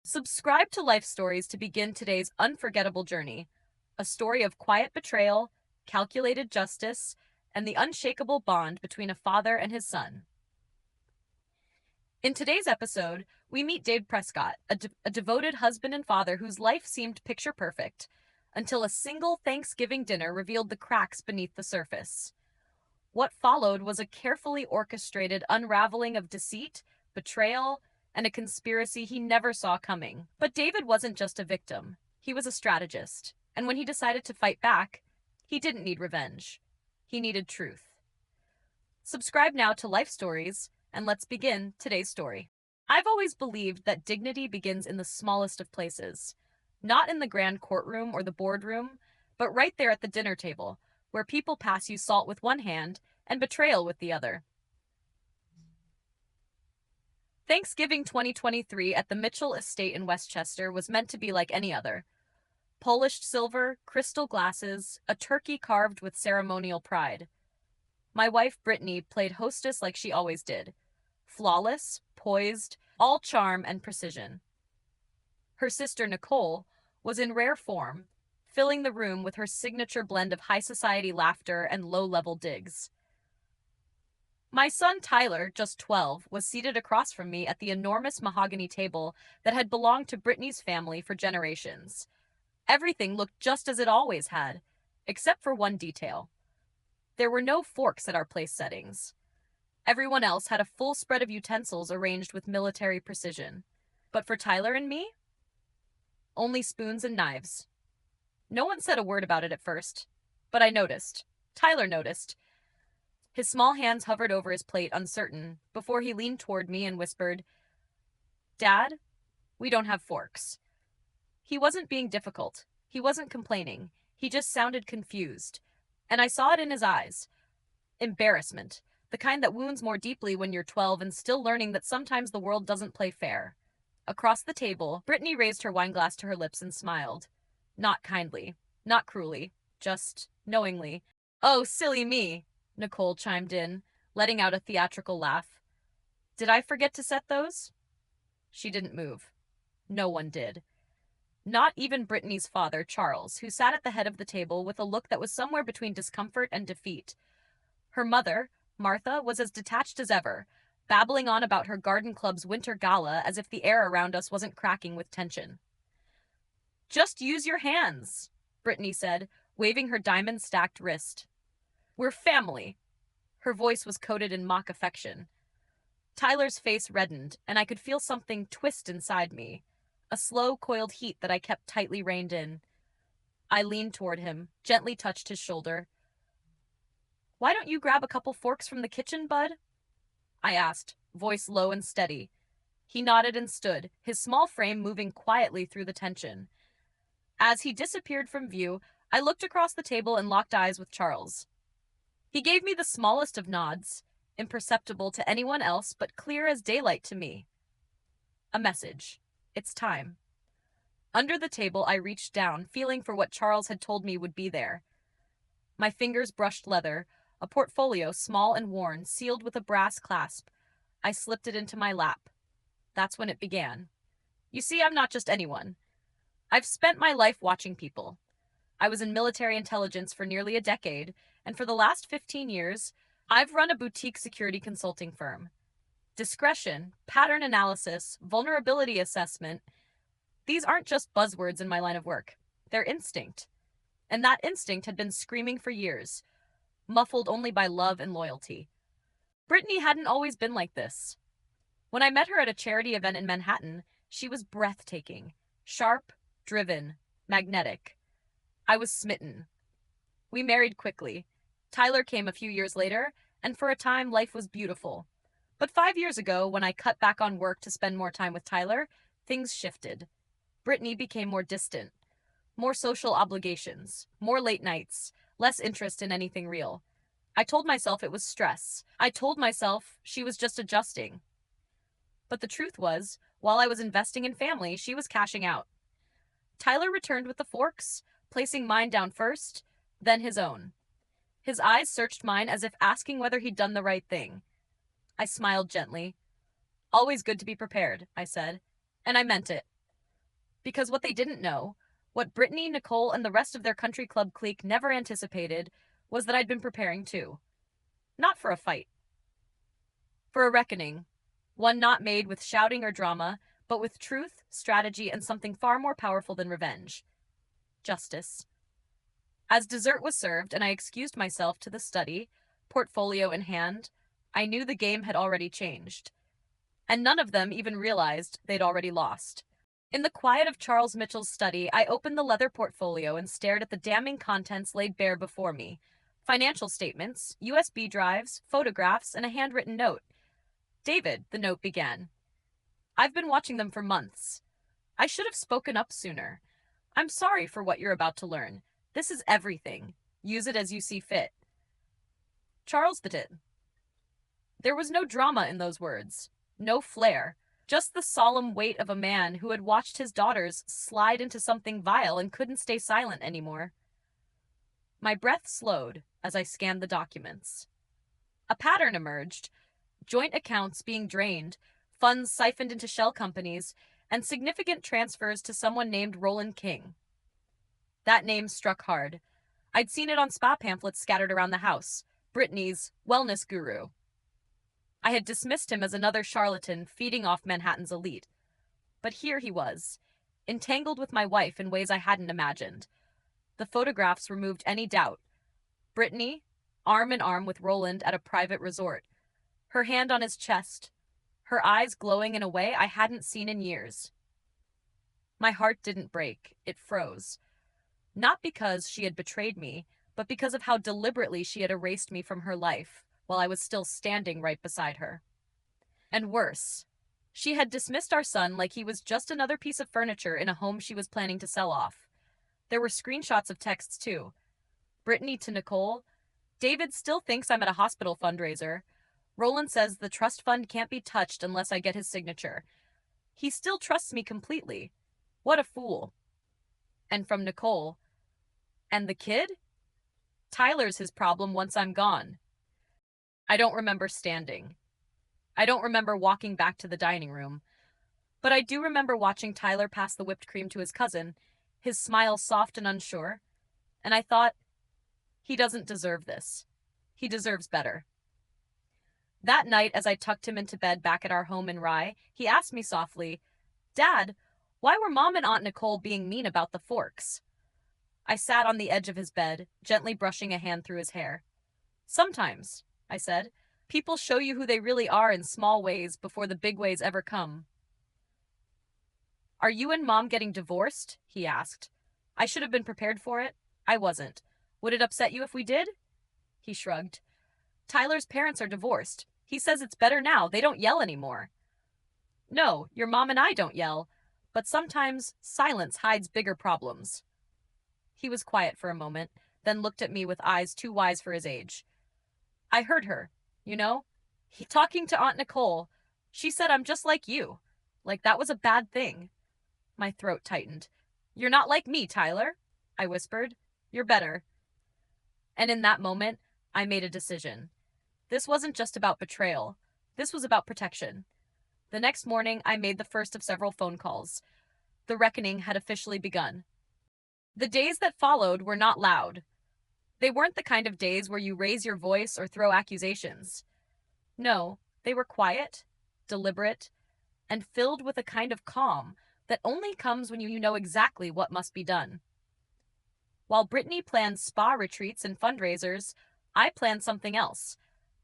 Subscribe to Life Stories to begin today's unforgettable journey, a story of quiet betrayal, calculated justice, and the unshakable bond between a father and his son. In today's episode, we meet Dave Prescott, a devoted husband and father whose life seemed picture perfect, until a single Thanksgiving dinner revealed the cracks beneath the surface. What followed was a carefully orchestrated unraveling of deceit, betrayal, and a conspiracy he never saw coming. But David wasn't just a victim, he was a strategist. And when he decided to fight back, he didn't need revenge. He needed truth. Subscribe now to Life Stories, and let's begin today's story. I've always believed that dignity begins in the smallest of places, not in the grand courtroom or the boardroom, but right there at the dinner table, where people pass you salt with one hand and betrayal with the other. Thanksgiving 2023 at the Mitchell Estate in Westchester was meant to be like any other. Polished silver, crystal glasses, a turkey carved with ceremonial pride. My wife Brittany played hostess like she always did. Flawless, poised, all charm and precision. Her sister Nicole was in rare form, filling the room with her signature blend of high society laughter and low-level digs. My son Tyler, just 12, was seated across from me at the enormous mahogany table that had belonged to Brittany's family for generations. Everything looked just as it always had, except for one detail. There were no forks at our place settings. Everyone else had a full spread of utensils arranged with military precision. But for Tyler and me, only spoons and knives. No one said a word about it at first, but I noticed. Tyler noticed. His small hands hovered over his plate, uncertain, before he leaned toward me and whispered, "Dad, we don't have forks." He wasn't being difficult. He wasn't complaining. He just sounded confused. And I saw it in his eyes. Embarrassment, the kind that wounds more deeply when you're 12 and still learning that sometimes the world doesn't play fair. Across the table, Brittany raised her wineglass to her lips and smiled. Not kindly, not cruelly, just knowingly. "Oh, silly me," Nicole chimed in, letting out a theatrical laugh. "Did I forget to set those?" She didn't move. No one did. Not even Brittany's father, Charles, who sat at the head of the table with a look that was somewhere between discomfort and defeat. Her mother, Martha, was as detached as ever, babbling on about her garden club's winter gala as if the air around us wasn't cracking with tension. "Just use your hands," Brittany said, waving her diamond-stacked wrist. "We're family." Her voice was coated in mock affection. Tyler's face reddened, and I could feel something twist inside me, a slow, coiled heat that I kept tightly reined in. I leaned toward him, gently touched his shoulder. "Why don't you grab a couple forks from the kitchen, bud?" I asked, voice low and steady. He nodded and stood, his small frame moving quietly through the tension. As he disappeared from view, I looked across the table and locked eyes with Charles. He gave me the smallest of nods, imperceptible to anyone else but clear as daylight to me. A message. It's time. Under the table, I reached down, feeling for what Charles had told me would be there. My fingers brushed leather, a portfolio small and worn, sealed with a brass clasp. I slipped it into my lap. That's when it began. You see, I'm not just anyone. I've spent my life watching people. I was in military intelligence for nearly a decade, and for the last 15 years, I've run a boutique security consulting firm. Discretion, pattern analysis, vulnerability assessment, these aren't just buzzwords in my line of work. They're instinct. And that instinct had been screaming for years, muffled only by love and loyalty. Brittany hadn't always been like this. When I met her at a charity event in Manhattan, she was breathtaking, sharp, driven, magnetic. I was smitten. We married quickly. Tyler came a few years later, and for a time life was beautiful. But 5 years ago, when I cut back on work to spend more time with Tyler, things shifted. Brittany became more distant. More social obligations, more late nights, less interest in anything real. I told myself it was stress. I told myself she was just adjusting. But the truth was, while I was investing in family, she was cashing out. Tyler returned with the forks, placing mine down first, then his own. His eyes searched mine as if asking whether he'd done the right thing. I smiled gently. "Always good to be prepared," I said. And I meant it. Because what they didn't know, what Brittany, Nicole, and the rest of their country club clique never anticipated, was that I'd been preparing too. Not for a fight, for a reckoning. One not made with shouting or drama, but with truth, strategy, and something far more powerful than revenge: justice. As dessert was served and I excused myself to the study, portfolio in hand, I knew the game had already changed. And none of them even realized they'd already lost. In the quiet of Charles Mitchell's study, I opened the leather portfolio and stared at the damning contents laid bare before me: financial statements, USB drives, photographs, and a handwritten note. "David," the note began, "I've been watching them for months. I should have spoken up sooner. I'm sorry for what you're about to learn. This is everything. Use it as you see fit." Charles did it. There was no drama in those words, no flair, just the solemn weight of a man who had watched his daughters slide into something vile and couldn't stay silent anymore. My breath slowed as I scanned the documents. A pattern emerged: joint accounts being drained, funds siphoned into shell companies, and significant transfers to someone named Roland King. That name struck hard. I'd seen it on spa pamphlets scattered around the house. Brittany's wellness guru. I had dismissed him as another charlatan feeding off Manhattan's elite. But here he was, entangled with my wife in ways I hadn't imagined. The photographs removed any doubt. Brittany, arm in arm with Roland at a private resort, her hand on his chest, her eyes glowing in a way I hadn't seen in years. My heart didn't break, it froze. Not because she had betrayed me, but because of how deliberately she had erased me from her life while I was still standing right beside her. And worse, she had dismissed our son like he was just another piece of furniture in a home she was planning to sell off. There were screenshots of texts too. Brittany to Nicole: "David still thinks I'm at a hospital fundraiser. Roland says the trust fund can't be touched unless I get his signature. He still trusts me completely. What a fool." And from Nicole: "And the kid? Tyler's his problem once I'm gone." I don't remember standing. I don't remember walking back to the dining room. But I do remember watching Tyler pass the whipped cream to his cousin, his smile soft and unsure. And I thought, he doesn't deserve this. He deserves better. That night, as I tucked him into bed back at our home in Rye, he asked me softly, "Dad, why were Mom and Aunt Nicole being mean about the forks?" I sat on the edge of his bed, gently brushing a hand through his hair. "Sometimes," I said, "people show you who they really are in small ways before the big ways ever come." "Are you and Mom getting divorced?" he asked. I should have been prepared for it. I wasn't. "Would it upset you if we did?" He shrugged. "Tyler's parents are divorced. He says it's better now. They don't yell anymore." "No, your mom and I don't yell. But sometimes silence hides bigger problems." He was quiet for a moment, then looked at me with eyes too wise for his age. "I heard her, you know? Talking to Aunt Nicole. She said I'm just like you. Like that was a bad thing." My throat tightened. "You're not like me, Tyler," I whispered. "You're better." And in that moment, I made a decision. This wasn't just about betrayal. This was about protection. The next morning, I made the first of several phone calls. The reckoning had officially begun. The days that followed were not loud. They weren't the kind of days where you raise your voice or throw accusations. No, they were quiet, deliberate, and filled with a kind of calm that only comes when you know exactly what must be done. While Brittany planned spa retreats and fundraisers, I planned something else: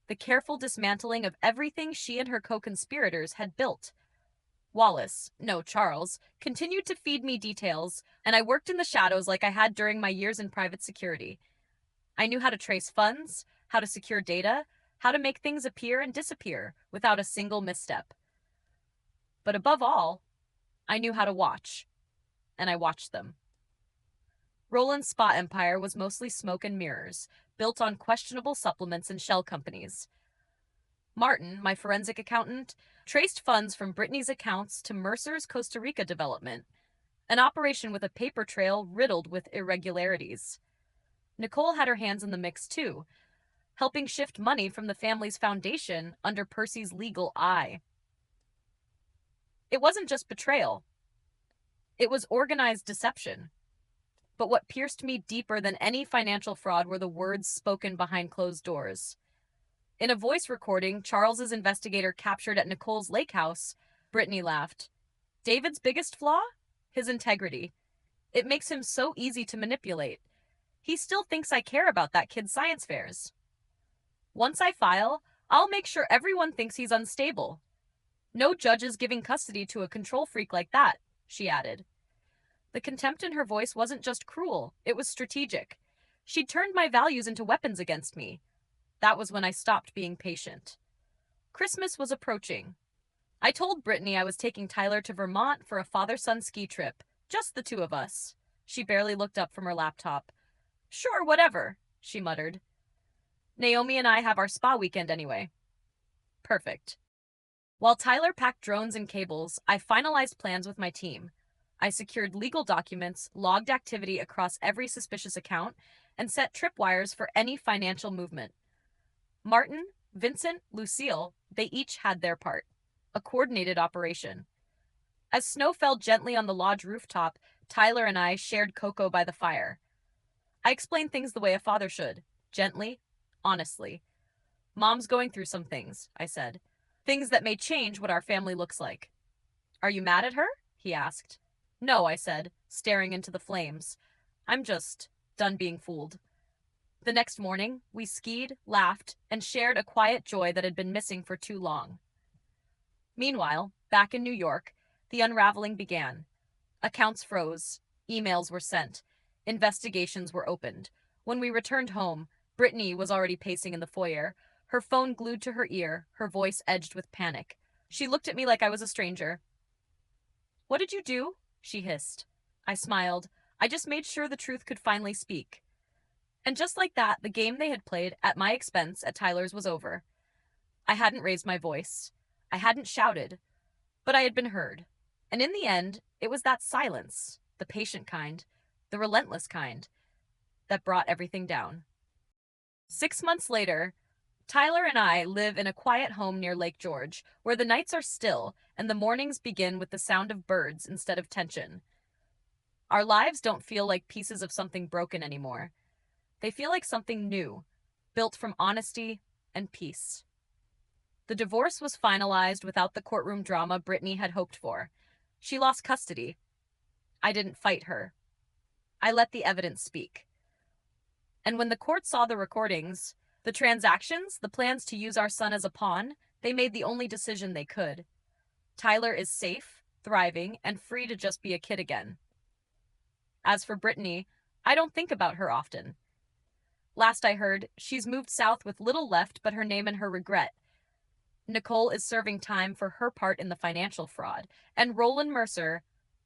the careful dismantling of everything she and her co-conspirators had built. Wallace, no, Charles, continued to feed me details, and I worked in the shadows like I had during my years in private security. I knew how to trace funds, how to secure data, how to make things appear and disappear without a single misstep. But above all, I knew how to watch, and I watched them. Roland's spa empire was mostly smoke and mirrors, built on questionable supplements and shell companies. Martin, my forensic accountant, traced funds from Brittany's accounts to Mercer's Costa Rica development, an operation with a paper trail riddled with irregularities. Nicole had her hands in the mix too, helping shift money from the family's foundation under Percy's legal eye. It wasn't just betrayal. It was organized deception. But what pierced me deeper than any financial fraud were the words spoken behind closed doors. In a voice recording Charles's investigator captured at Nicole's lake house, Brittany laughed. David's biggest flaw? His integrity. It makes him so easy to manipulate. He still thinks I care about that kid's science fairs. Once I file, I'll make sure everyone thinks he's unstable. No judge is giving custody to a control freak like that, she added. The contempt in her voice wasn't just cruel, it was strategic. She'd turned my values into weapons against me. That was when I stopped being patient. Christmas was approaching. I told Brittany I was taking Tyler to Vermont for a father-son ski trip, just the two of us. She barely looked up from her laptop. Sure, whatever, she muttered. Naomi and I have our spa weekend anyway. Perfect. While Tyler packed drones and cables, I finalized plans with my team. I secured legal documents, logged activity across every suspicious account, and set tripwires for any financial movement. Martin, Vincent, Lucille, they each had their part. A coordinated operation. As snow fell gently on the lodge rooftop, Tyler and I shared cocoa by the fire. I explained things the way a father should, gently, honestly. Mom's going through some things, I said. Things that may change what our family looks like. Are you mad at her? He asked. No, I said, staring into the flames. I'm just done being fooled. The next morning, we skied, laughed, and shared a quiet joy that had been missing for too long. Meanwhile, back in New York, the unraveling began. Accounts froze, emails were sent, investigations were opened. When we returned home, Brittany was already pacing in the foyer, her phone glued to her ear, her voice edged with panic. She looked at me like I was a stranger. What did you do? She hissed. I smiled. I just made sure the truth could finally speak. And just like that, the game they had played at my expense at Tyler's was over. I hadn't raised my voice. I hadn't shouted. But I had been heard. And in the end, it was that silence, the patient kind, the relentless kind, that brought everything down. 6 months later, Tyler and I live in a quiet home near Lake George, where the nights are still and the mornings begin with the sound of birds instead of tension. Our lives don't feel like pieces of something broken anymore. They feel like something new, built from honesty and peace. The divorce was finalized without the courtroom drama Brittany had hoped for. She lost custody. I didn't fight her. I let the evidence speak. And when the court saw the recordings, the transactions, the plans to use our son as a pawn, they made the only decision they could. Tyler is safe, thriving, and free to just be a kid again. As for Brittany, I don't think about her often. Last I heard, she's moved south with little left but her name and her regret. Nicole is serving time for her part in the financial fraud, and Roland Mercer,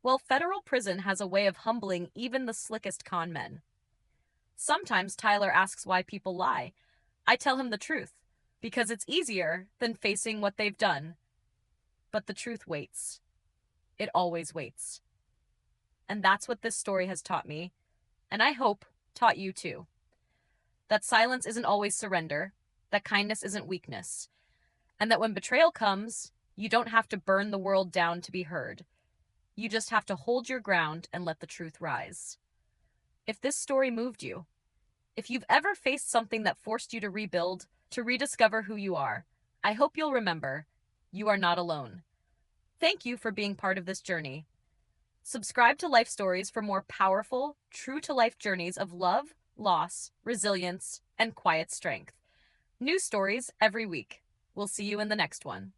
well, federal prison has a way of humbling even the slickest con men. Sometimes Tyler asks why people lie. I tell him the truth, because it's easier than facing what they've done. But the truth waits. It always waits. And that's what this story has taught me, and I hope taught you too. That silence isn't always surrender, that kindness isn't weakness, and that when betrayal comes, you don't have to burn the world down to be heard. You just have to hold your ground and let the truth rise. If this story moved you, if you've ever faced something that forced you to rebuild, to rediscover who you are, I hope you'll remember, you are not alone. Thank you for being part of this journey. Subscribe to Life Stories for more powerful, true-to-life journeys of love, loss, resilience, and quiet strength. New stories every week. We'll see you in the next one.